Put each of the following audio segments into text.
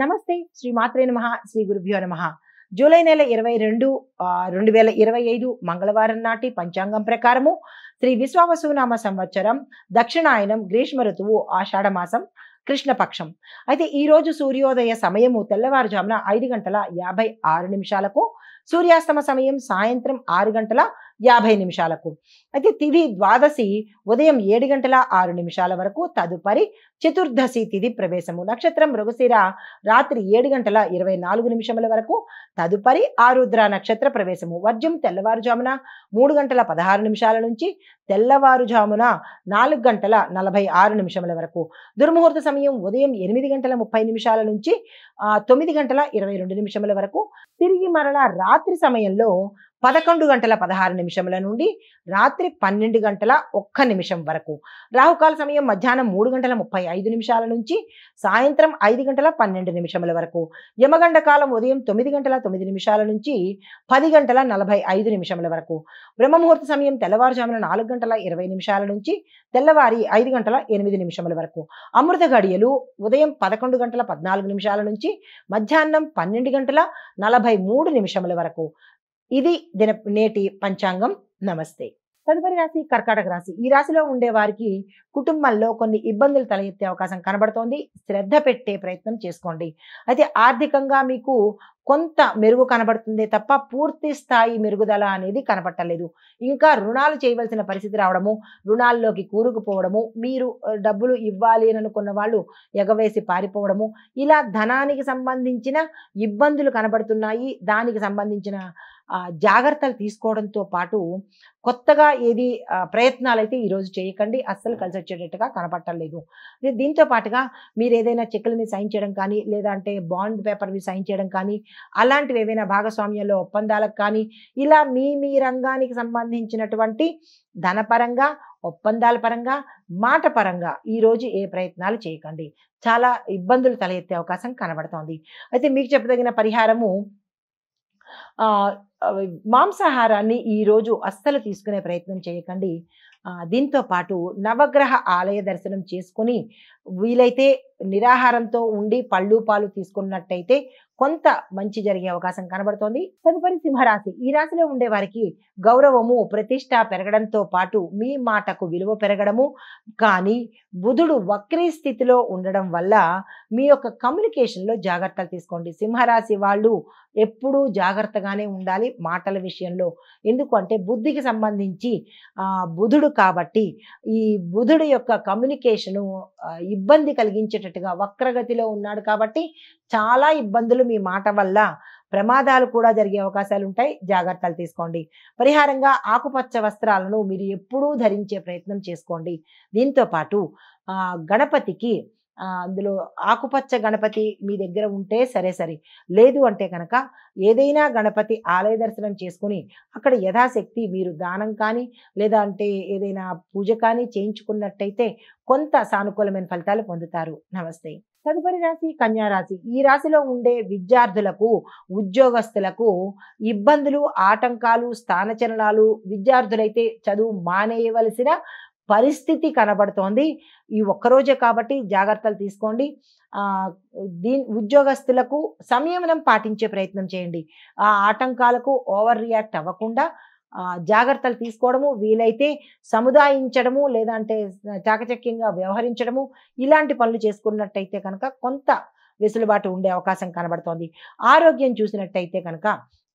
నమస్తే శ్రీ మాత్రే నమః శ్రీ గురుభ్యో నమః. జూలై నెల 22 2025 మంగళవారం నాటి పంచాంగం ప్రకారము శ్రీ విశ్వావసునామ సంవత్సరం దక్షిణాయనం గ్రీష్మ ఋతువు ఆషాఢ మాసం కృష్ణపక్షం. అయితే ఈ రోజు సూర్యోదయ సమయము తెల్లవారుజామున 5:56 సూర్యాస్తమ సమయం సాయంత్రం 6:50 అయితే తిథి ద్వాదశి ఉదయం 7:06 వరకు, తదుపరి చతుర్దశి తిథి ప్రవేశము. నక్షత్రం మృగశిర రాత్రి 7:24 వరకు, తదుపరి ఆరుద్ర నక్షత్ర ప్రవేశము. వర్జం తెల్లవారుజామున 3:16 నుంచి తెల్లవారుజామున 4:46 వరకు. దుర్ముహూర్త సమయం ఉదయం 8:30 నుంచి 9:22 వరకు. తిరిగి మరలా రాత్రి సమయంలో 11:16 నుండి రాత్రి 12:01 వరకు. రాహుకాల సమయం మధ్యాహ్నం 3:35 నుంచి సాయంత్రం 5:12 వరకు. యమగండ కాలం ఉదయం 9:09 నుంచి 10:45 వరకు. బ్రహ్మముహూర్త సమయం తెల్లవారుజామున 4:20 నుంచి తెల్లవారి 5:08 వరకు. అమృత గడియలు ఉదయం 11:14 నుంచి మధ్యాహ్నం 12:43 వరకు. ఇది నేటి పంచాంగం. నమస్తే. తదుపరి రాశి కర్కాటక రాశి. ఈ రాశిలో ఉండే వారికి కుటుంబంలో కొన్ని ఇబ్బందులు తలెత్తే అవకాశం కనబడుతోంది. శ్రద్ధ పెట్టే ప్రయత్నం చేసుకోండి. అయితే ఆర్థికంగా మీకు కొంత మెరుగు కనబడుతుంది తప్ప పూర్తి స్థాయి మెరుగుదల అనేది కనపట్టలేదు. ఇంకా రుణాలు చేయవలసిన పరిస్థితి రావడము, రుణాల్లోకి కూరుకుపోవడము, మీరు డబ్బులు ఇవ్వాలి అని అనుకున్న వాళ్ళు ఎగవేసి పారిపోవడము, ఇలా ధనానికి సంబంధించిన ఇబ్బందులు కనబడుతున్నాయి. దానికి సంబంధించిన జాగ్రత్తలు తీసుకోవడంతో పాటు కొత్తగా ఏది ప్రయత్నాలు అయితే ఈరోజు చేయకండి. అస్సలు కలిసి వచ్చేటట్టుగా కనపట్టలేదు. దీంతో పాటుగా మీరు ఏదైనా చెక్కులని సైన్ చేయడం కానీ, లేదా అంటే బాండ్ పేపర్వి సైన్ చేయడం కానీ, అలాంటివి ఏవైనా భాగస్వామ్యంలో ఒప్పందాలకు కానీ, ఇలా మీ రంగానికి సంబంధించినటువంటి ధనపరంగా, ఒప్పందాల పరంగా, మాట పరంగా ఈరోజు ఏ ప్రయత్నాలు చేయకండి. చాలా ఇబ్బందులు తలెత్తే అవకాశం కనబడుతోంది. అయితే మీకు చెప్పదగిన పరిహారము, మాంసాహారాన్ని ఈరోజు అస్సలు తీసుకునే ప్రయత్నం చేయకండి. దీంతో పాటు నవగ్రహ ఆలయ దర్శనం చేసుకొని వీలైతే నిరాహారంతో ఉండి పళ్ళు పాలు తీసుకున్నట్టయితే కొంత మంచి జరిగే అవకాశం కనబడుతోంది. తదుపరి సింహరాశి. ఈ రాశిలో ఉండే వారికి గౌరవము, ప్రతిష్ట పెరగడంతో పాటు మీ మాటకు విలువ పెరగడము, కానీ బుధుడు వక్రీ స్థితిలో ఉండడం వల్ల మీ యొక్క కమ్యూనికేషన్లో జాగ్రత్తలు తీసుకోండి. సింహరాశి వాళ్ళు ఎప్పుడూ జాగ్రత్తగానే ఉండాలి మాటల విషయంలో. ఎందుకు అంటే బుద్ధికి సంబంధించి బుధుడు కాబట్టి ఈ బుధుడు యొక్క కమ్యూనికేషను ఇబ్బంది కలిగించేటట్టుగా వక్రగతిలో ఉన్నాడు కాబట్టి చాలా ఇబ్బందులు మీ మాట వల్ల, ప్రమాదాలు కూడా జరిగే అవకాశాలు ఉంటాయి. జాగ్రత్తలు తీసుకోండి. పరిహారంగా ఆకుపచ్చ వస్త్రాలను మీరు ఎప్పుడూ ధరించే ప్రయత్నం చేసుకోండి. దీంతో పాటు గణపతికి అందులో ఆకుపచ్చ గణపతి మీ దగ్గర ఉంటే సరే, లేదు అంటే కనుక ఏదైనా గణపతి ఆలయ దర్శనం చేసుకుని అక్కడ యథాశక్తి మీరు దానం కానీ, లేదా అంటే ఏదైనా పూజ కానీ చేయించుకున్నట్టయితే కొంత సానుకూలమైన ఫలితాలు పొందుతారు. నమస్తే. తదుపరి రాశి కన్యా రాశి. ఈ రాశిలో ఉండే విద్యార్థులకు, ఉద్యోగస్తులకు ఇబ్బందులు, ఆటంకాలు, స్థానచలనాలు, విద్యార్థులైతే చదువు మానేయవలసిన పరిస్థితి కనబడుతోంది. ఈ ఒక్కరోజే కాబట్టి జాగ్రత్తలు తీసుకోండి. ఉద్యోగస్తులకు సంయమనం పాటించే ప్రయత్నం చేయండి. ఆ ఆటంకాలకు ఓవర్ రియాక్ట్ అవ్వకుండా జాగ్రత్తలు తీసుకోవడము, వీలైతే సముదాయించడము, లేదంటే చాకచక్యంగా వ్యవహరించడము, ఇలాంటి పనులు చేసుకున్నట్టయితే కనుక కొంత వెసులుబాటు ఉండే అవకాశం కనబడుతోంది. ఆరోగ్యం చూసినట్టయితే కనుక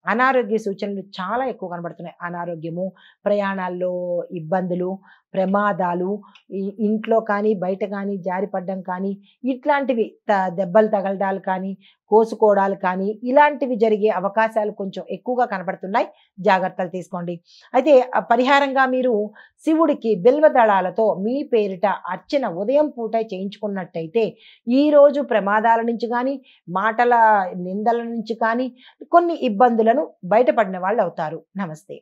అనారోగ్య సూచనలు చాలా ఎక్కువ కనబడుతున్నాయి. అనారోగ్యము, ప్రయాణాల్లో ఇబ్బందులు, ప్రమాదాలు, ఇంట్లో కానీ బయట కానీ జారిపడ్డం కానీ, ఇట్లాంటివి దెబ్బలు తగలడాలు కానీ, కోసుకోవడాలు కానీ, ఇలాంటివి జరిగే అవకాశాలు కొంచెం ఎక్కువగా కనబడుతున్నాయి. జాగ్రత్తలు తీసుకోండి. అయితే పరిహారంగా మీరు శివుడికి బిల్వదళాలతో మీ పేరిట అర్చన ఉదయం పూట చేయించుకున్నట్టయితే ఈరోజు ప్రమాదాల నుంచి కానీ, మాటల నిందల నుంచి కానీ కొన్ని ఇబ్బందులను బయటపడిన వాళ్ళు అవుతారు. నమస్తే.